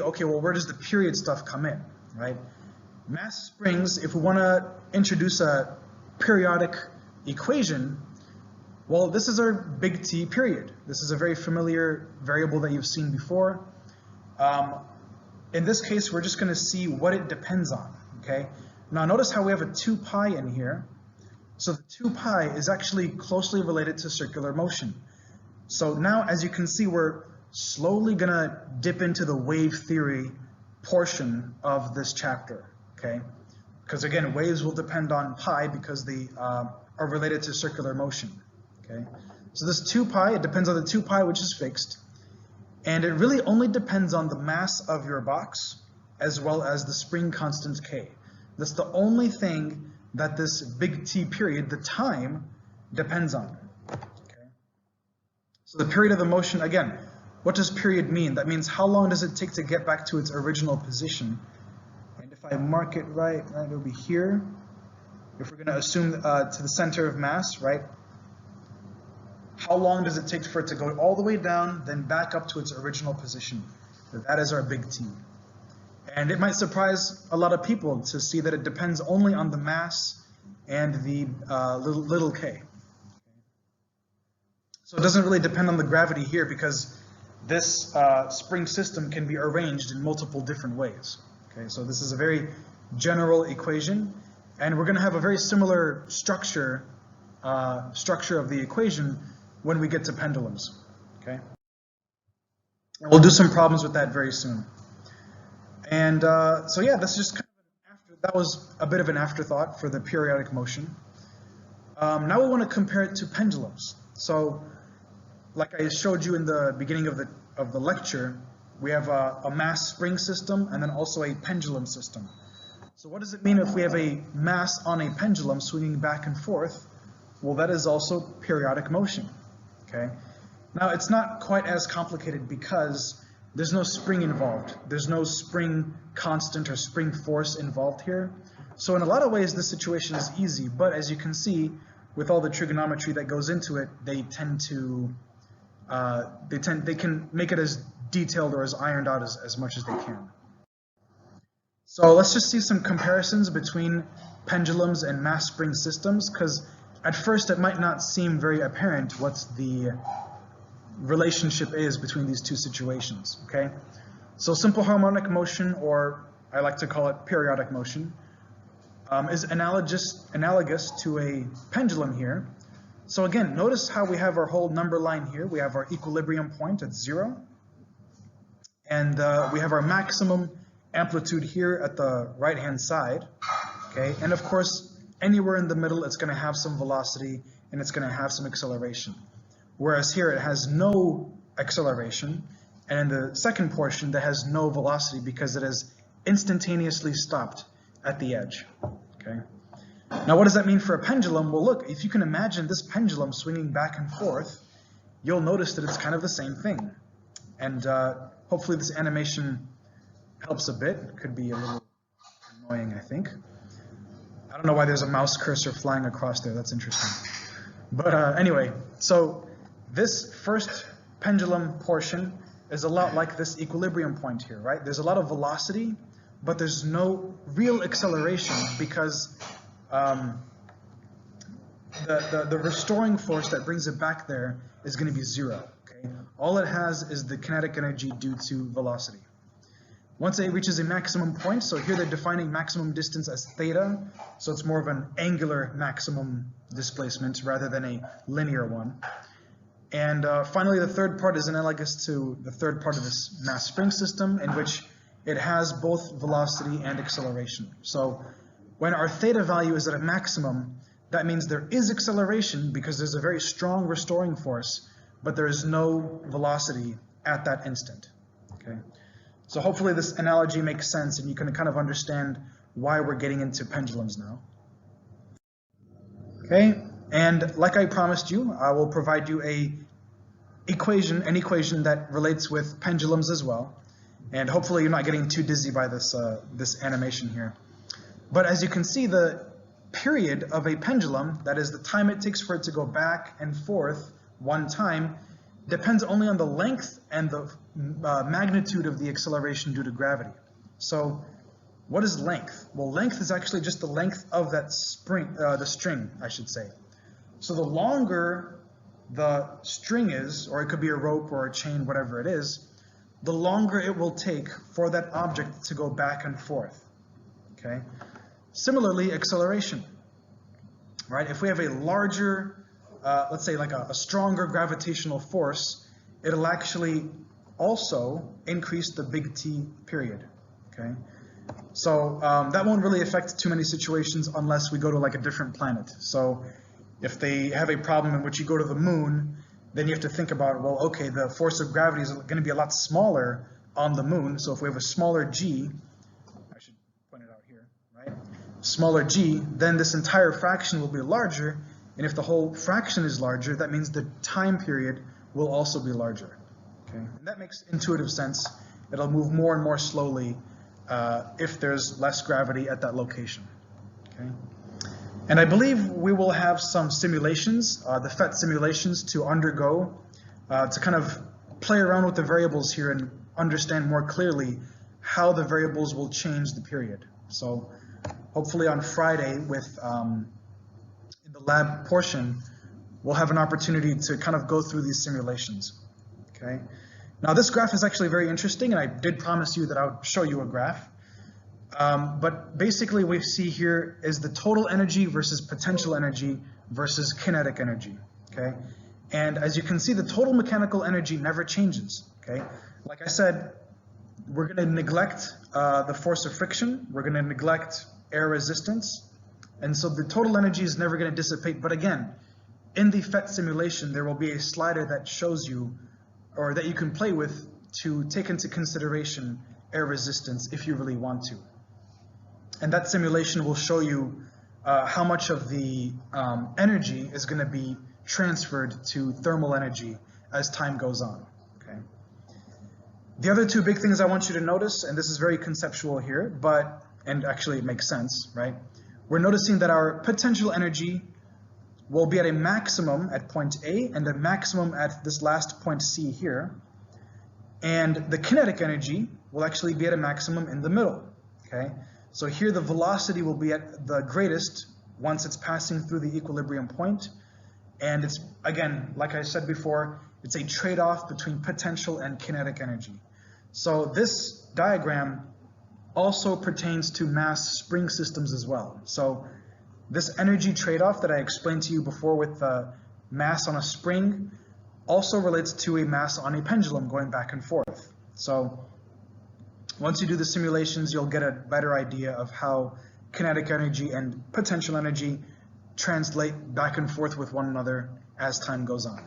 okay, well, where does the period stuff come in, right? Mass springs, if we want to introduce a periodic equation, well, this is our big T period. This is a very familiar variable that you've seen before. In this case, we're just going to see what it depends on, okay? Now notice how we have a 2 pi in here. So the 2 pi is actually closely related to circular motion. So now, as you can see, we're slowly going to dip into the wave theory portion of this chapter, okay? Because again, waves will depend on pi because they are related to circular motion, okay? So this 2 pi, it depends on the 2 pi, which is fixed. And it really only depends on the mass of your box as well as the spring constant K. That's the only thing that this big T period, the time, depends on. Okay? So the period of the motion, again, what does period mean? That means how long does it take to get back to its original position? And if I mark it right, it'll be here. If we're going to assume to the center of mass, right? How long does it take for it to go all the way down, then back up to its original position? That is our big T. And it might surprise a lot of people to see that it depends only on the mass and the little k. So it doesn't really depend on the gravity here because this spring system can be arranged in multiple different ways. Okay, so this is a very general equation, and we're going to have a very similar structure of the equation when we get to pendulums, okay? And we'll do some problems with that very soon. And so yeah, this is just kind of that was a bit of an afterthought for the periodic motion. Now we want to compare it to pendulums. So like I showed you in the beginning of the lecture, we have a mass spring system and then also a pendulum system. So what does it mean if we have a mass on a pendulum swinging back and forth? Well, that is also periodic motion. Okay. Now it's not quite as complicated because there's no spring involved. There's no spring constant or spring force involved here. So in a lot of ways this situation is easy, but as you can see, with all the trigonometry that goes into it, they tend to they can make it as detailed or as ironed out as much as they can. So let's just see some comparisons between pendulums and mass spring systems, because at first it might not seem very apparent what the relationship is between these two situations, okay? So simple harmonic motion, or I like to call it periodic motion, is analogous to a pendulum here. So again, notice how we have our whole number line here. We have our equilibrium point at 0, and we have our maximum amplitude here at the right-hand side, okay? And of course, anywhere in the middle, it's going to have some velocity and it's going to have some acceleration. Whereas here it has no acceleration, and in the second portion that has no velocity because it has instantaneously stopped at the edge. Okay. Now what does that mean for a pendulum? Well, look, if you can imagine this pendulum swinging back and forth, you'll notice that it's kind of the same thing. And hopefully this animation helps a bit. It could be a little annoying, I think. I don't know why there's a mouse cursor flying across there. That's interesting. But anyway, so this first pendulum portion is a lot like this equilibrium point here, right? There's a lot of velocity, but there's no real acceleration because the restoring force that brings it back there is going to be 0. Okay? All it has is the kinetic energy due to velocity. Once it reaches a maximum point, so here they're defining maximum distance as theta, so it's more of an angular maximum displacement rather than a linear one. And finally, the third part is analogous to the third part of this mass spring system, in which it has both velocity and acceleration. So when our theta value is at a maximum, that means there is acceleration because there's a very strong restoring force, but there is no velocity at that instant. Okay. So hopefully this analogy makes sense and you can kind of understand why we're getting into pendulums now. Okay, and like I promised you, I will provide you an equation that relates with pendulums as well. And hopefully you're not getting too dizzy by this, this animation here. But as you can see, the period of a pendulum, that is the time it takes for it to go back and forth one time, depends only on the length and the magnitude of the acceleration due to gravity. So what is length? Well, length is actually just the length of that the string, I should say. So the longer the string is, or it could be a rope or a chain, whatever it is, the longer it will take for that object to go back and forth. Okay. Similarly, acceleration. Right? If we have a larger, let's say like a stronger gravitational force, it'll actually also increase the big T period. Okay. So that won't really affect too many situations unless we go to like a different planet. So if they have a problem in which you go to the moon, then you have to think about, well, okay, the force of gravity is going to be a lot smaller on the moon. So if we have a smaller g, I should point it out here, right? Smaller g, then this entire fraction will be larger. And if the whole fraction is larger, that means the time period will also be larger. Okay? And that makes intuitive sense. It'll move more and more slowly if there's less gravity at that location. Okay? And I believe we will have some simulations, the PhET simulations, to undergo to kind of play around with the variables here and understand more clearly how the variables will change the period. So hopefully on Friday with in the lab portion, we'll have an opportunity to kind of go through these simulations. Okay. Now this graph is actually very interesting, and I did promise you that I would show you a graph. But basically what we see here is the total energy versus potential energy versus kinetic energy, okay? And as you can see, the total mechanical energy never changes, okay? Like I said, we're going to neglect the force of friction. We're going to neglect air resistance. And so the total energy is never going to dissipate. But again, in the PhET simulation, there will be a slider that shows you, or that you can play with to take into consideration air resistance if you really want to. And that simulation will show you how much of the energy is going to be transferred to thermal energy as time goes on. Okay. The other two big things I want you to notice, and this is very conceptual here, and actually it makes sense, right? We're noticing that our potential energy will be at a maximum at point A and a maximum at this last point C here. And the kinetic energy will actually be at a maximum in the middle, okay? So here the velocity will be at the greatest once it's passing through the equilibrium point. And it's, again, like I said before, it's a trade-off between potential and kinetic energy. So this diagram also pertains to mass spring systems as well. So this energy trade-off that I explained to you before with the mass on a spring also relates to a mass on a pendulum going back and forth. So once you do the simulations, you'll get a better idea of how kinetic energy and potential energy translate back and forth with one another as time goes on.